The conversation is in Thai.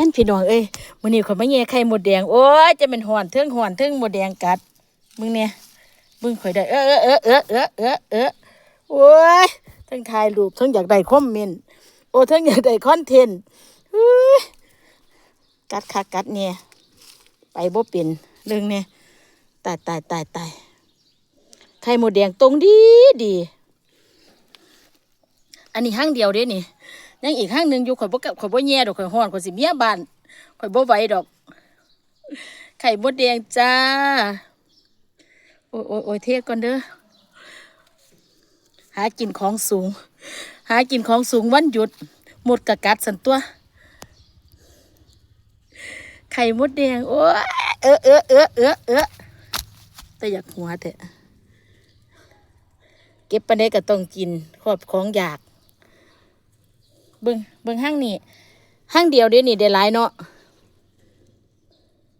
นพี่น้องเอ้ยมื้อนี้ข่อยมาแย่ไข่มดแดงโอ้ยจะเป็นหอนเทิงมดแดงกัดมึงเนี่ยมึงข่อยได้โอ้ยทั้งถ่ายรูปทั้งอยากได้คอมเมนต์โอ้ทั้งอยากได้คอนเทนต์เฮ้ยกัดคักกัดเนี่ยไปบ่เป็นเรื่องเนี่ยตายไข่มดแดงตรงดีอันนี้ห้างเดียวเด้นี่ยังอีกห้างหนึ่งอยู่ข่อยบ่แย่ดอกข่อยฮ้อนข่อยสิเมียบ้านข่อยบ่ไหวดอกไข่มดแดงจ้าโอ้ยเทศก่อนเด้อหากินของสูงวันหยุดหมดกะกัดสันตัวไข่มดแดงโอ้ยแต่อยากหัวเถอะเก็บปานใดก็ต้องกินครอบของอยากเบิ่งห้างนี้ห้างเดียวเด้นี่ได้หลายเนาะ